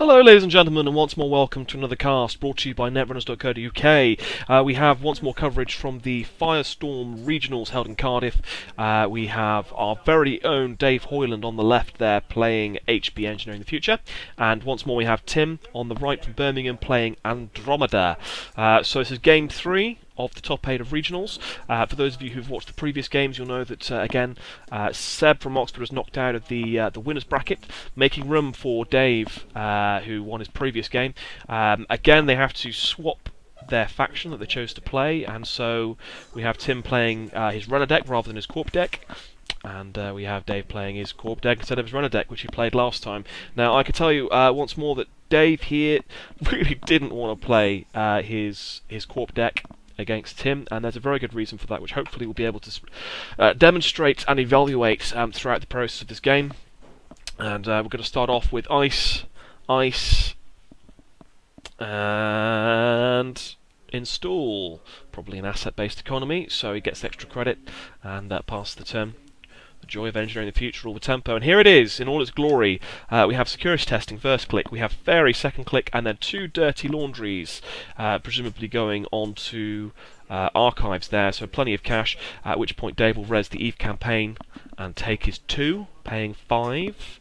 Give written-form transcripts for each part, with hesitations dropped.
Hello ladies and gentlemen, and once more welcome to another cast brought to you by Netrunners.co.uk. We have once more coverage from the Firestorm Regionals held in Cardiff. We have our very own Dave Hoyland on the left there playing HB Engineering the Future, and once more we have Tim on the right from Birmingham playing Andromeda. So this is game 3 of the top 8 of regionals. For those of you who've watched the previous games, you'll know that again Seb from Oxford was knocked out of the winners bracket, making room for Dave, who won his previous game. Again, they have to swap their faction that they chose to play, and so we have Tim playing his runner deck rather than his corp deck. And we have Dave playing his corp deck instead of his runner deck, which he played last time. Now, I can tell you once more that Dave here really didn't want to play his corp deck against Tim, and there's a very good reason for that, which hopefully we'll be able to demonstrate and evaluate throughout the process of this game. And we're going to start off with ice, and install. Probably an asset-based economy, so he gets extra credit and passes the turn. The joy of engineering the future, all the tempo. And here it is, in all its glory. We have security testing first click, we have fairy second click, and then 2 dirty laundries, presumably going on to archives there, so plenty of cash, at which point Dave will res the EVE campaign and take his 2, paying 5.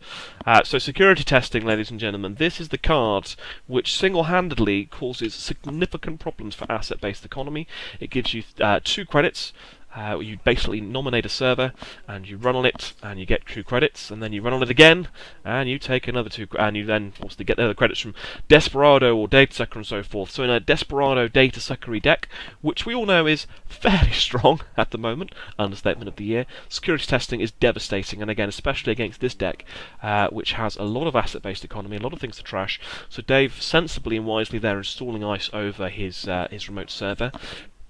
So security testing, ladies and gentlemen, this is the card which single-handedly causes significant problems for asset-based economy. It gives you 2 credits. You basically nominate a server and you run on it and you get 2 credits, and then you run on it again and you take another 2, and you then obviously get the other credits from Desperado or Data Sucker and so forth. So in a Desperado Data Suckery deck, which we all know is fairly strong at the moment, understatement of the year, security testing is devastating, and again especially against this deck, which has a lot of asset-based economy, a lot of things to trash. So Dave sensibly and wisely there installing ice over his remote server,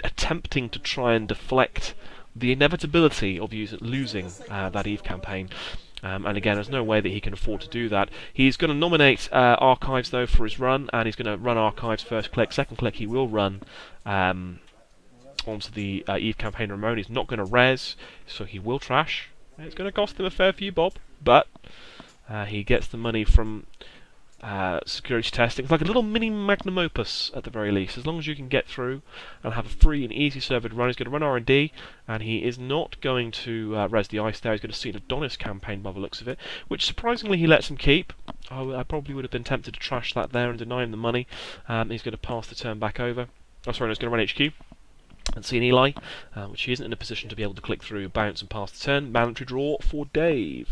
attempting to try and deflect the inevitability of losing that EVE campaign. And again, there's no way that he can afford to do that. He's going to nominate archives though for his run, and he's going to run archives first click. Second click he will run onto the EVE campaign Ramon. He's not going to res, so he will trash. It's going to cost him a fair few bob, but he gets the money from security testing. It's like a little mini magnum opus at the very least. As long as you can get through and have a free and easy server to run, he's going to run R&D, and he is not going to res the ice there. He's going to see an Adonis campaign by the looks of it, which surprisingly he lets him keep. I probably would have been tempted to trash that there and deny him the money. He's going to pass the turn back over. Oh, sorry, he's going to run HQ and see an Eli, which he isn't in a position to be able to click through, bounce and pass the turn. Mandatory draw for Dave.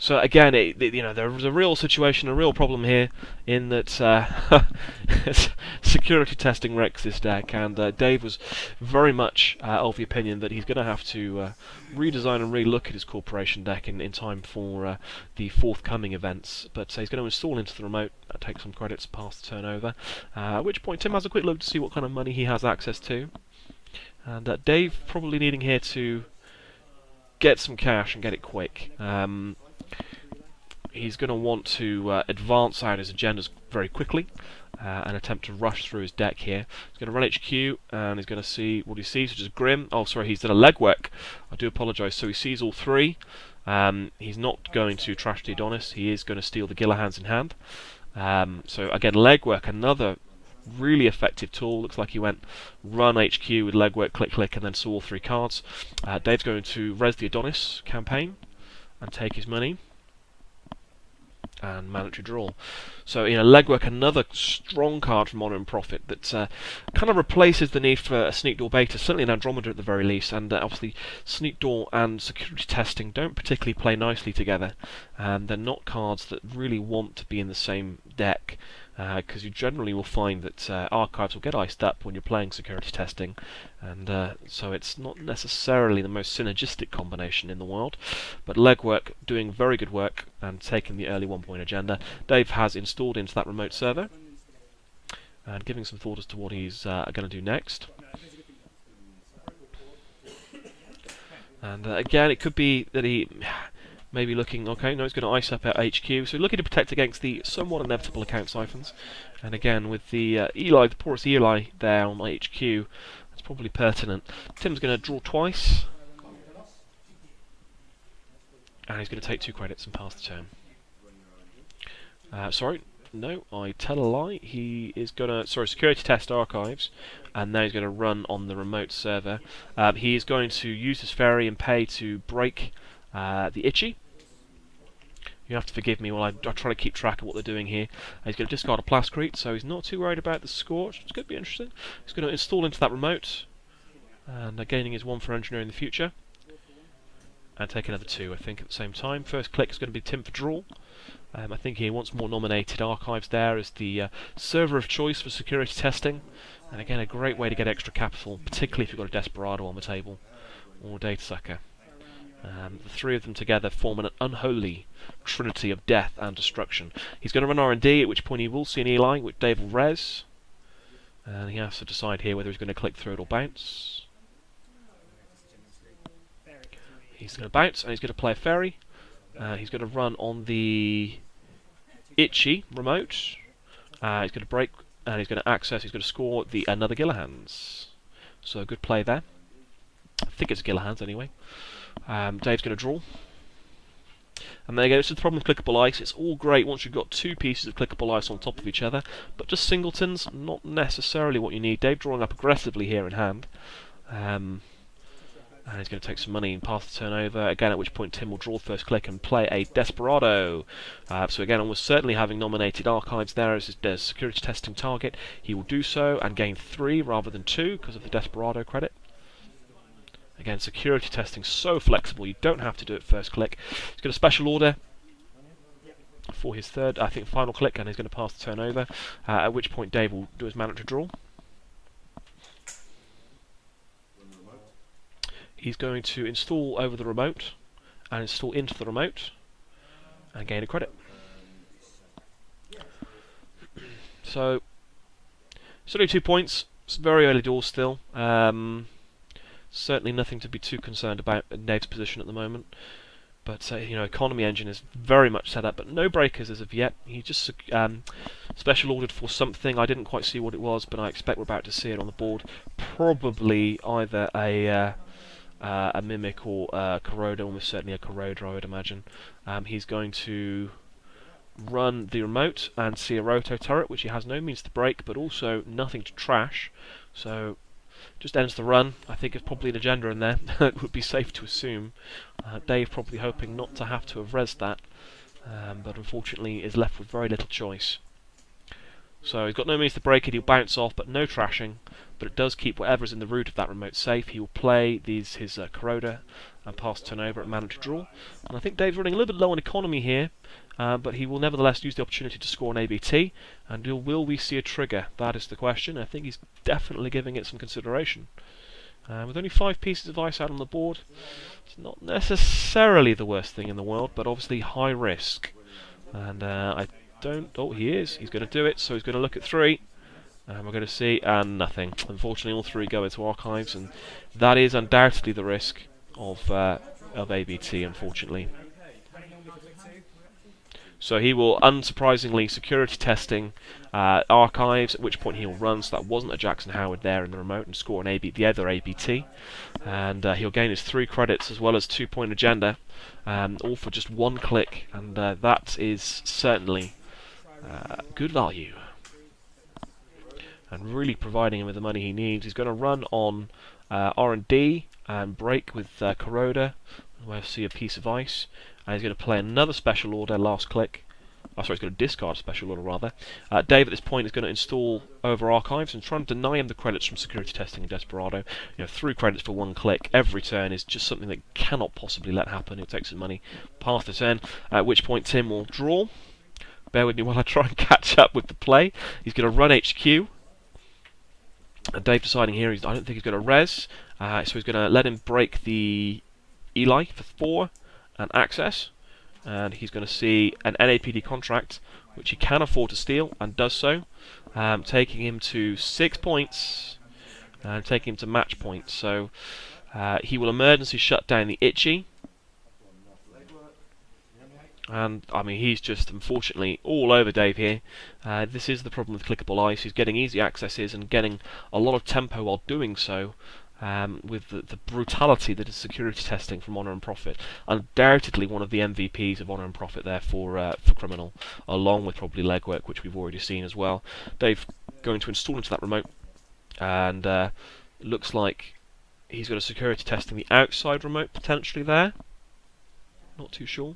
So again, there was a real situation, a real problem here, in that security testing wrecks this deck, and Dave was very much of the opinion that he's going to have to redesign and relook at his corporation deck in time for the forthcoming events. But he's going to install into the remote, take some credits, pass the turn over, at which point Tim has a quick look to see what kind of money he has access to. And Dave probably needing here to get some cash and get it quick. He's going to want to advance out his agendas very quickly and attempt to rush through his deck here. He's going to run HQ, and he's going to see what he sees, which is Grim. Oh, sorry, he's done a legwork. I do apologise. So he sees all 3. He's not going to trash the Adonis. He is going to steal the Gillihands in hand. So again, legwork, another really effective tool. Looks like he went run HQ with legwork, click, click, and then saw all 3 cards. Dave's going to res the Adonis campaign and take his money. And mandatory draw. So, legwork, another strong card from Honor and Profit that kind of replaces the need for a Sneak Door beta, certainly an Andromeda at the very least, and obviously Sneak Door and security testing don't particularly play nicely together, and they're not cards that really want to be in the same deck, because you generally will find that archives will get iced up when you're playing security testing, and so it's not necessarily the most synergistic combination in the world. But legwork doing very good work and taking the early 1-point agenda. Dave has installed into that remote server and giving some thought as to what he's going to do next. And again, it could be that he maybe looking, okay, no, he's going to ice up at HQ, so looking to protect against the somewhat inevitable account siphons. And again, with the Eli, the porous Eli there on HQ, that's probably pertinent. Tim's going to draw twice, and he's going to take 2 credits and pass the turn. Sorry, no, I tell a lie. He is gonna, security test archives, and now he's gonna run on the remote server. He is going to use his ferry and pay to break the Itchy. You have to forgive me while I try to keep track of what they're doing here. He's going to discard a Plascrete, so he's not too worried about the Scorch. It's going to be interesting. He's going to install into that remote, and gaining his 1 for engineer in the future. And take another 2, I think, at the same time. First click is going to be Tim for draw. I think he wants more nominated archives there as the server of choice for security testing. And again, a great way to get extra capital, particularly if you've got a Desperado on the table, or a Data Sucker. The 3 of them together form an unholy trinity of death and destruction. He's going to run R&D, at which point he will see an Eli, which Dave will res. And he has to decide here whether he's going to click through it or bounce. He's going to bounce, and he's going to play a ferry. He's going to run on the Itchy remote. He's going to break, and he's going to access, he's going to score another Gillahans. So, good play there. I think it's Gillahans anyway. Dave's going to draw. And there you go, this is the problem with clickable ice. It's all great once you've got 2 pieces of clickable ice on top of each other, but just singletons, not necessarily what you need. Dave drawing up aggressively here in hand. And he's going to take some money and pass the turn over. Again, at which point Tim will draw first click and play a Desperado. So again, almost certainly having nominated archives there as his security testing target. He will do so and gain 3 rather than 2 because of the Desperado credit. Again, security testing so flexible, you don't have to do it first click. He's got a special order for his third, I think, final click, and he's going to pass the turn over, at which point Dave will do his mandatory draw. He's going to install over the remote, and install into the remote, and gain a credit. So, it's only 2 points. It's very early doors still. Certainly nothing to be too concerned about in Dave's position at the moment. But, economy engine is very much set up, but no breakers as of yet. He just special ordered for something. I didn't quite see what it was, but I expect we're about to see it on the board. Probably either a Mimic or a Corroder, almost certainly a Corroder, I would imagine. He's going to run the remote and see a Roto turret, which he has no means to break, but also nothing to trash. So, just ends the run. I think it's probably an agenda in there. It would be safe to assume. Dave probably hoping not to have to have resed that, but unfortunately is left with very little choice. So he's got no means to break it. He'll bounce off, but no trashing. But it does keep whatever's in the root of that remote safe. He will play his Corroder and pass turn over at mandatory draw. And I think Dave's running a little bit low on economy here, but he will nevertheless use the opportunity to score an ABT. And will we see a trigger? That is the question. I think he's definitely giving it some consideration. With only 5 pieces of ice out on the board, it's not necessarily the worst thing in the world, but obviously high risk. And oh, he is. He's going to do it, so he's going to look at 3. And we're going to see, and nothing. Unfortunately, all 3 go into archives, and that is undoubtedly the risk of ABT, unfortunately. So he will, unsurprisingly, security testing archives, at which point he will run, so that wasn't a Jackson Howard there in the remote, and score the other ABT. And he'll gain his 3 credits as well as 2-point agenda, all for just 1 click, and that is certainly good value. And really providing him with the money he needs. He's going to run on R&D and break with Corroder. We'll see a piece of ice. And he's going to play another special order, last click. Oh, sorry, he's going to discard a special order, rather. Dave, at this point, is going to install over archives and try and deny him the credits from security testing in Desperado. 3 credits for 1 click every turn is just something that cannot possibly let happen. He'll take some money, pass the turn, at which point Tim will draw. Bear with me while I try and catch up with the play. He's going to run HQ. And Dave deciding here, I don't think he's going to res, so he's going to let him break the Eli for 4 and access, and he's going to see an NAPD contract, which he can afford to steal, and does so, taking him to 6 points, and taking him to match points. So he will emergency shut down the Itchy, and I mean he's just unfortunately all over Dave here. This is the problem with clickable ice. He's getting easy accesses and getting a lot of tempo while doing so. with the brutality that is security testing from Honour and Profit. Undoubtedly one of the MVPs of Honour and Profit there for Criminal, along with probably Legwork, which we've already seen as well. Dave going to install into that remote, and looks like he's got a security testing the outside remote potentially there. Not too sure.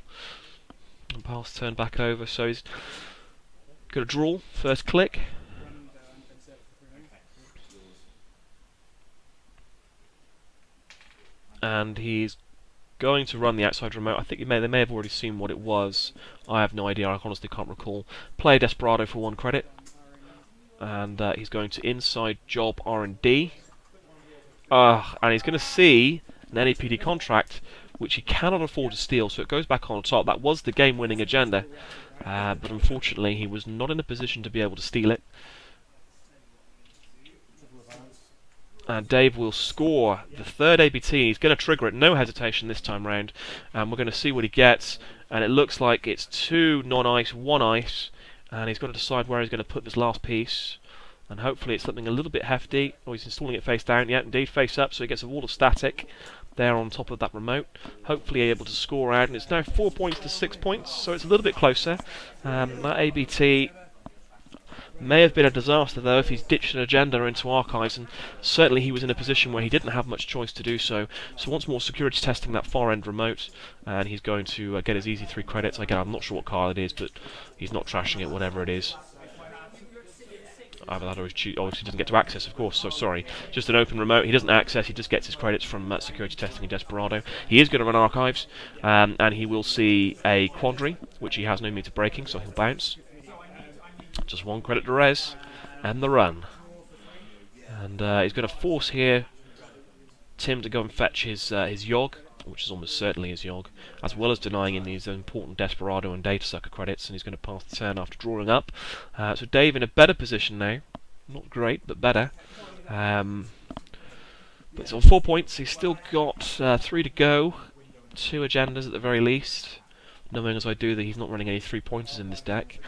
And pass turn back over, so he's got a draw, first click. And he's going to run the outside remote. I think they may have already seen what it was. I have no idea, I honestly can't recall. Play Desperado for 1 credit. And he's going to inside job R&D. And he's going to see an NAPD contract, which he cannot afford to steal, so it goes back on top. That was the game-winning agenda, but unfortunately he was not in a position to be able to steal it. And Dave will score the third ABT. He's going to trigger it, no hesitation this time round. And we're going to see what he gets. And it looks like it's 2 non-ice, 1 ice. And he's got to decide where he's going to put this last piece. And hopefully it's something a little bit hefty. Oh, he's installing it face down. Yeah, indeed, face up. So he gets a wall of static there on top of that remote. Hopefully able to score out. And it's now 4 points to 6 points. So it's a little bit closer. That ABT may have been a disaster though if he's ditched an agenda into archives, and certainly he was in a position where he didn't have much choice to do so. So once more security testing that far end remote, and he's going to get his easy 3 credits. Again, I'm not sure what card it is, but he's not trashing it, whatever it is. Either that or he doesn't get to access, of course, so sorry. Just an open remote, he doesn't access, he just gets his credits from security testing in Desperado. He is going to run archives, and he will see a quandary, which he has no means of breaking, so he'll bounce. Just 1 credit to res, and the run. And he's going to force here Tim to go and fetch his Yogg, which is almost certainly his Yogg, as well as denying him these important Desperado and Data Sucker credits, and he's going to pass the turn after drawing up. So Dave in a better position now. Not great, but better. But it's on 4 points. He's still got 3 to go. 2 agendas at the very least. Knowing as I do that he's not running any 3-pointers in this deck.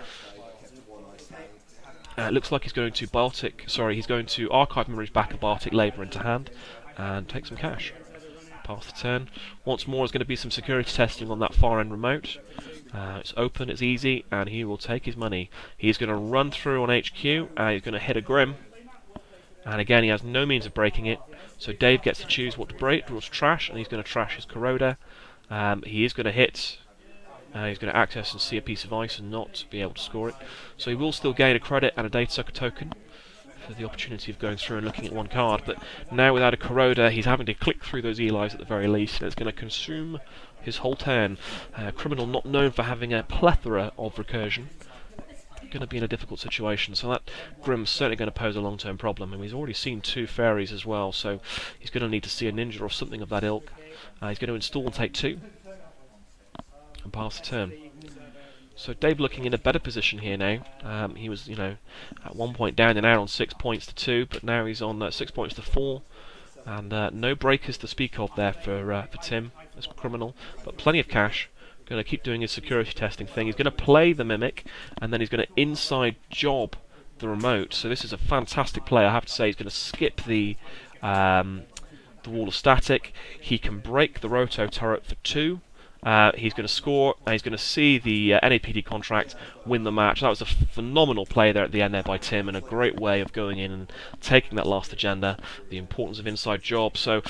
It looks like he's going to archive memories back a Bartic Labour into hand and take some cash. Pass the turn. Once more, there's going to be some security testing on that far end remote. It's open, it's easy, and he will take his money. He's going to run through on HQ, and he's going to hit a Grim. And again, he has no means of breaking it. So Dave gets to choose what to break, draws trash, and he's going to trash his Corroder. He is going to hit. He's going to access and see a piece of ice and not be able to score it. So he will still gain a credit and a Data Sucker token for the opportunity of going through and looking at 1 card. But now without a Corroder, he's having to click through those Elis at the very least, and it's going to consume his whole turn. Criminal not known for having a plethora of recursion. Going to be in a difficult situation, so that Grim's certainly going to pose a long-term problem. And he's already seen 2 fairies as well, so he's going to need to see a ninja or something of that ilk. He's going to install and take 2. And pass the turn. So Dave looking in a better position here now. He was, at 1 point down and out on 6 points to 2, but now he's on 6 points to 4, and no breakers to speak of there for Tim as Criminal, but plenty of cash. Going to keep doing his security testing thing. He's going to play the Mimic, and then he's going to inside job the remote. So this is a fantastic play. I have to say, he's going to skip the wall of static. He can break the Roto turret for 2. He's going to score, and he's going to see the NAPD contract win the match. That was a phenomenal play there at the end there by Tim, and a great way of going in and taking that last agenda, the importance of inside job. So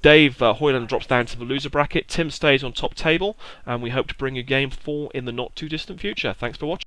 Dave Hoyland drops down to the loser bracket, Tim stays on top table, and we hope to bring you game 4 in the not too distant future. Thanks for watching.